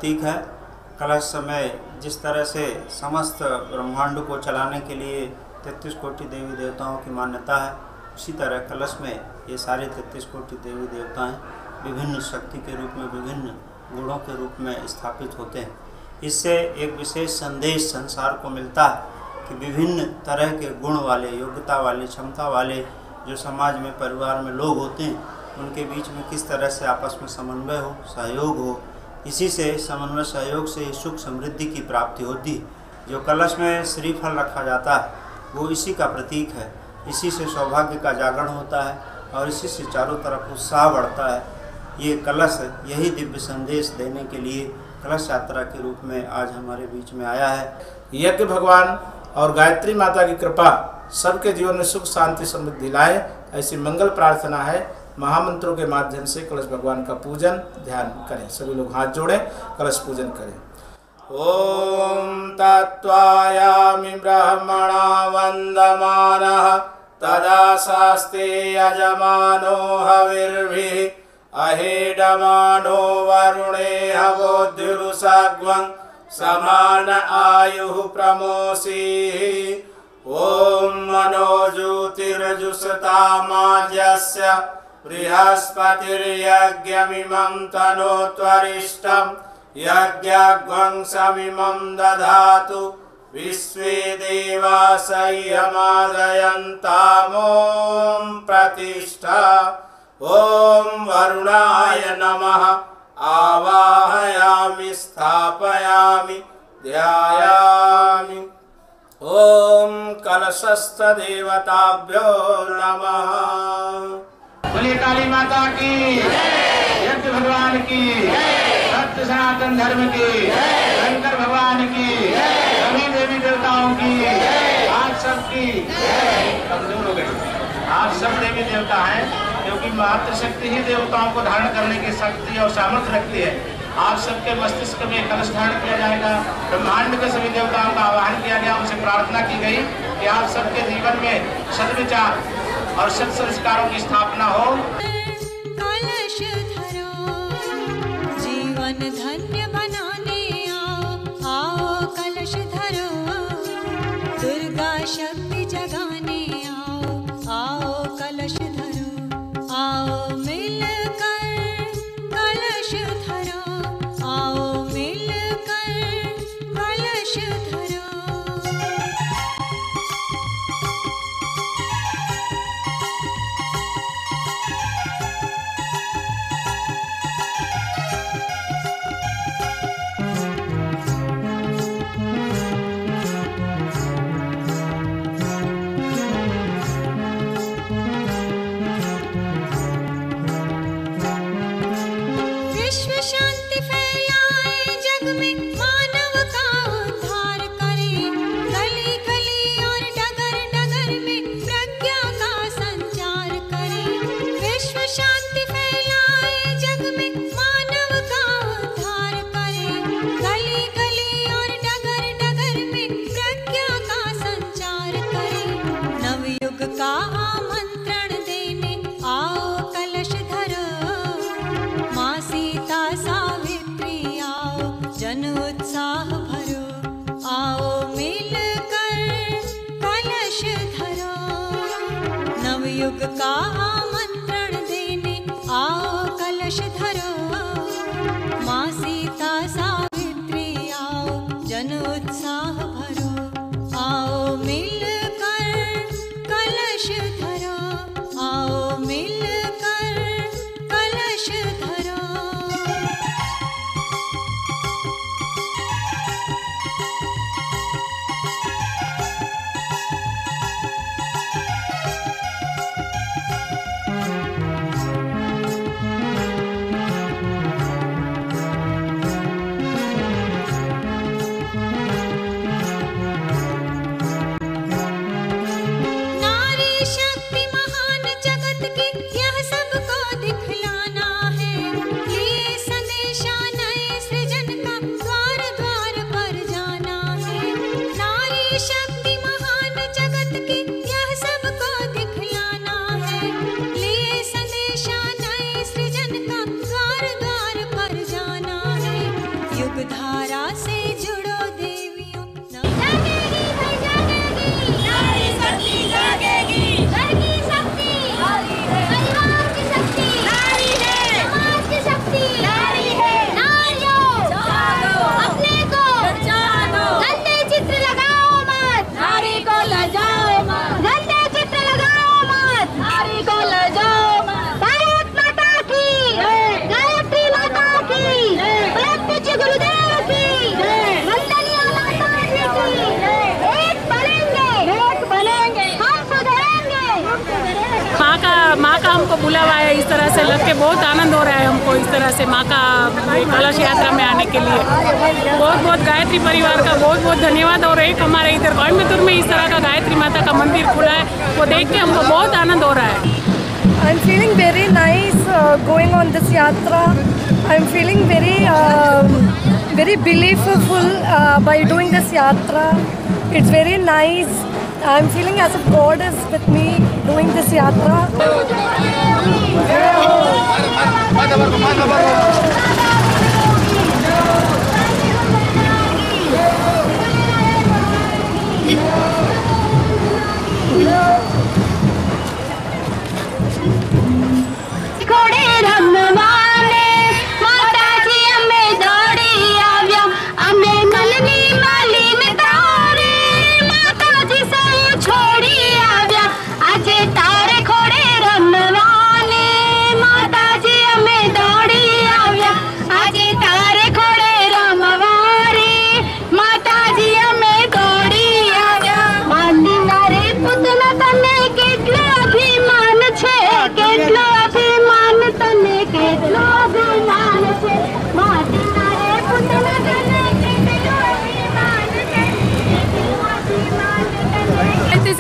प्रतीक है। कलश समय जिस तरह से समस्त ब्रह्मांड को चलाने के लिए 33 कोटि देवी देवताओं की मान्यता है, उसी तरह कलश में ये सारे 33 कोटि देवी देवताएं विभिन्न शक्ति के रूप में, विभिन्न गुणों के रूप में स्थापित होते हैं। इससे एक विशेष संदेश संसार को मिलता है कि विभिन्न तरह के गुण वाले, योग्यता वाले, क्षमता वाले जो समाज में, परिवार में लोग होते हैं, उनके बीच में किस तरह से आपस में समन्वय हो, सहयोग हो। इसी से समन्वय, सहयोग से सुख समृद्धि की प्राप्ति होती है। जो कलश में श्रीफल रखा जाता है वो इसी का प्रतीक है। इसी से सौभाग्य का जागरण होता है और इसी से चारों तरफ उत्साह बढ़ता है। ये कलश यही दिव्य संदेश देने के लिए कलश यात्रा के रूप में आज हमारे बीच में आया है। यज्ञ भगवान और गायत्री माता की कृपा सबके जीवन में सुख शांति समृद्धि लाए, ऐसी मंगल प्रार्थना है। महामंत्रों के माध्यम से कलश भगवान का पूजन ध्यान करें। सभी लोग हाथ जोड़ें, कलश पूजन करें। ओम तत्वायामि ब्रह्मणा वंदमानः तदा शास्ते यजमानो हविर्भिः अहेडमानो वरुणे हवोद्युरुषग्वं समान आयुः प्रमोषीः। ओम मनोज्योतिर्जुषतामाज्यस्य बृहस्पतिर्यज्ञमिमं तनोत्वरिष्ठं यज्ञग्वं समिमं दधातु विश्वे देवासह्यमादयन्तामों प्रतिष्ठा। ओम वरुणाय नमः आवाहयामि स्थापयामि ध्यायामि। ओम कलशस्थ देवताभ्यो नमः। बोले काली माता की, यज्ञ भगवान की, सत्य सनातन धर्म की, शंकर भगवान की, सभी देवी देवताओं की, आज सबकी कमजोर हो गई। आज सब देवी देवता हैं, क्योंकि मातृशक्ति ही देवताओं को धारण करने की शक्ति और सामर्थ्य रखती है। आप सबके मस्तिष्क में कलश धारण किया जाएगा। ब्रह्मांड के सभी देवताओं का आवाहन किया गया, उनसे प्रार्थना की गई कि आप सबके जीवन में सद्विचार और सत संस्कारों की स्थापना हो। कलश धरो, जीवन धन्य बनाने आओ, आओ कलश धरो, दुर्गा शक्ति जगाने आओ, आओ कलश धरो, आओ मिलकर कलश धरो, आओ मिलकर कलश धरो। विश्व शांति फैलाए जग में, मानव का उद्धार करे, गली गली और डगर डगर में प्रज्ञा का संचार करे। विश्व शांति फैलाए जग में, मानव का उद्धार करे, गली गली और डगर डगर में प्रज्ञा का संचार करे। नवयुग का आमंत्रण देने आओ कलश धरो, माँ सीता सावित्री आओ, जन उत्साह भरो, आओ मिलकर कलश धरो। नवयुग का आमंत्रण देने आओ कलश धरो, माँ सीता सावित्री आओ, जन उत्साह भरो, आओ मिलकर कलश धरो, आओ मिलकर कलश धरो। हमको बुलावा है, इस तरह से लग के बहुत आनंद हो रहा है हमको इस तरह से माँ का कलश यात्रा में आने के लिए। बहुत बहुत गायत्री परिवार का बहुत बहुत धन्यवाद। और एक हमारे इधर कोयम्बतूर में इस तरह का गायत्री माता का मंदिर खुला है, वो देख के हमको बहुत आनंद हो रहा है। I'm feeling very nice going on this yatra. I'm feeling very believeful by doing this yatra. It's very nice. I'm feeling as if God is with me doing this yatra.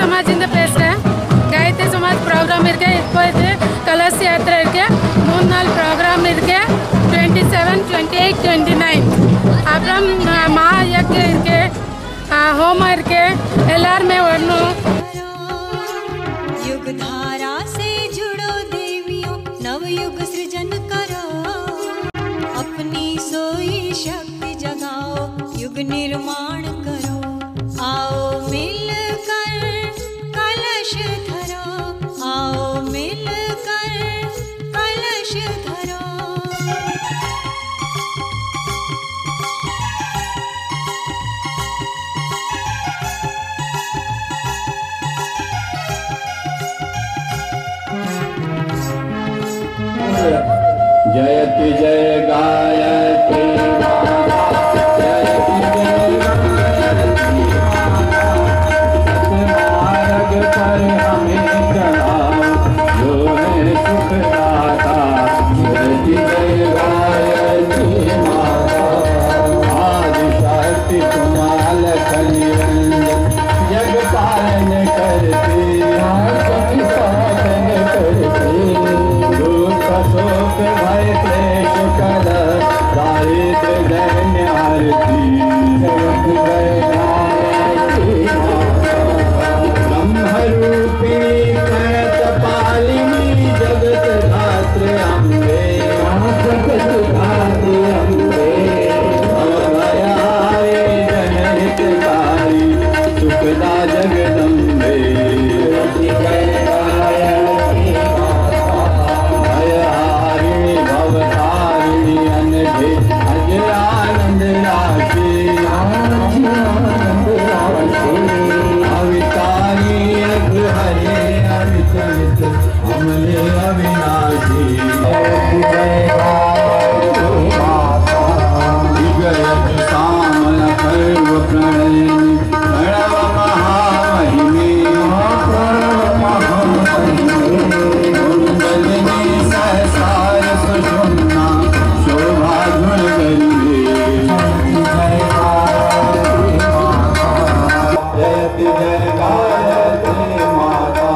ಸಮಾಜದಿಂದ ಬೇಸ್ರೆ ಗಾಯತ್ರಿ ಸಮಾಜ ಪ್ರೋಗ್ರಾಮ್ ಇರ್ಕೆ ಇಪ್ಪತ್ತು ಕಲಶ ಯಾತ್ರೆ ಇರ್ಕೆ 3-4 program ಇರ್ಕೆ 27, 28, 29 ಅப்புறம் ಮಹಾಯಜ್ಞ ಇರ್ಕೆ ಹೋಮ ಇರ್ಕೆ ಎಲ್ಲಾರ में वरनु युग धारा से जुड़ो देवियों, नवयुग सृजन करो, अपनी सोई शक्ति जगाओ, युग निर्माण करो। आओ मिलकर कलश धरो, आओ मिलकर कलश धरो। जयति जय गायत्री मार्ग पर हमें चलाओ, जो है सुखदाता। जयति जय गायत्री माता, आदि शक्ति कुमाल निरंजन, जग पालन करती साधन करती। शोक भय क्लेश कल दारिद्र दैन्य हरती। ब्रह्मरूपी कपालिनी जगत धात्री अम्बे, जगत धात्री अम्बे। भवभयारे जनहितकारी सुखदा जगदम्बे। अजरानंद राशि अवितारी अघ हरे अविचलित अमले अविनाशी। विगत सामल सर्व प्रणयिनी प्रणव महामहिमे। कुंडलिनी सहसार सुषुम्ना शोभा गुण करिए। जयति जय गायत्री माता,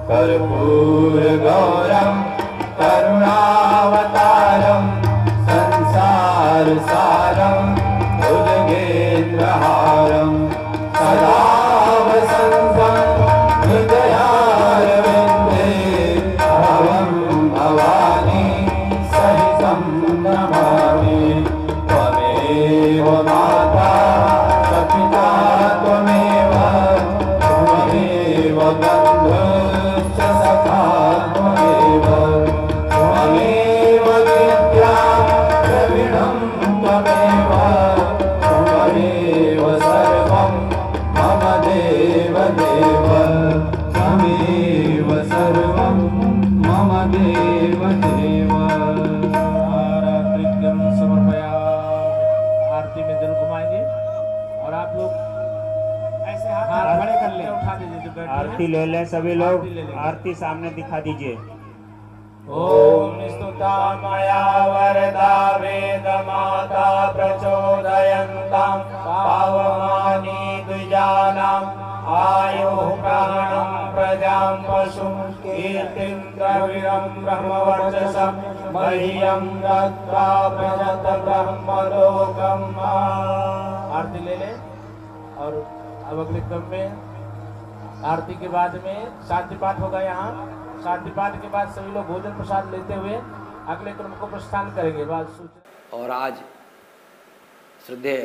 कर्पूर गौरम करुणावतारम, संसार सारम भुजगेन्द्रहारम, सदा वसन्तं हृदयारविन्दे। भवं भवानी सहितं नमामि। त्वमेव माता च पिता त्वमेव, त्वमेव बन्धुश्च सखा त्वमेव, त्वमेव विद्या द्रविणं त्वमेव, त्वमेव सर्वं मम देव देव, त्वमेव सर्वं मम देव देव। आराधृत्यं समर्पयामि। आरती में जल घुमाएंगे और आप लोग ऐसा हाथ खड़े कर ले, उठा दीजिए जो बैठे आरती हैं। ले लें सभी लोग, आरती ले लें। आरती सामने दिखा दीजिए। ओम स्तुता मया वरदा वेद माता प्रचोदयन्तां पावमानि द्विजानाम् आयुः प्राणं प्रजां पशुं कीर्तिं द्रविणं ब्रह्मवर्चसं मह्यं दत्त्वा प्रजत ब्रह्मलोकम्। आरती ले लें। और अब अगले क्रम में आरती के बाद में शांति पाठ होगा। यहाँ शांति पाठ के बाद सभी लोग भोजन प्रसाद लेते हुए अगले क्रम को प्रस्थान करेंगे। और आज श्रद्धेय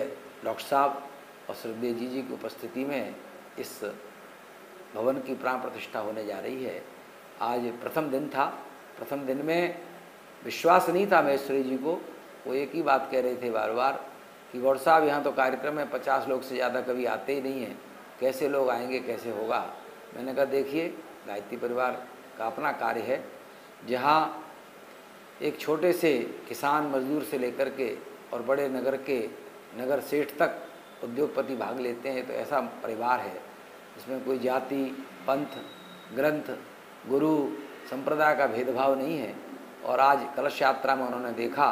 डॉक्टर साहब और श्रद्धेय जी की उपस्थिति में इस भवन की प्राण प्रतिष्ठा होने जा रही है। आज प्रथम दिन था। प्रथम दिन में विश्वास नहीं था महेश्वरी जी को। वो एक ही बात कह रहे थे बार बार कि गौड़ साहब यहाँ तो कार्यक्रम में 50 लोग से ज़्यादा कभी आते ही नहीं हैं, कैसे लोग आएंगे, कैसे होगा। मैंने कहा देखिए, गायत्री परिवार का अपना कार्य है। जहाँ एक छोटे से किसान मजदूर से लेकर के और बड़े नगर के नगर सेठ तक उद्योगपति भाग लेते हैं, तो ऐसा परिवार है इसमें कोई जाति, पंथ, ग्रंथ, गुरु, संप्रदाय का भेदभाव नहीं है। और आज कलश यात्रा में उन्होंने देखा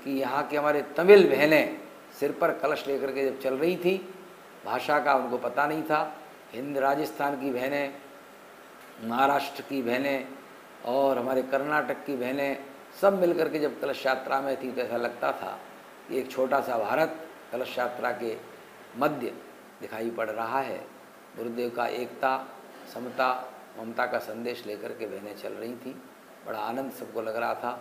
कि यहाँ के हमारे तमिल बहनें सिर पर कलश लेकर के जब चल रही थी, भाषा का उनको पता नहीं था। हिंद राजस्थान की बहनें, महाराष्ट्र की बहनें और हमारे कर्नाटक की बहनें सब मिलकर के जब कलश यात्रा में थी, तो ऐसा लगता था कि एक छोटा सा भारत कलश यात्रा के मध्य दिखाई पड़ रहा है। गुरुदेव का एकता, समता, ममता का संदेश लेकर के बहनें चल रही थी। बड़ा आनंद सबको लग रहा था।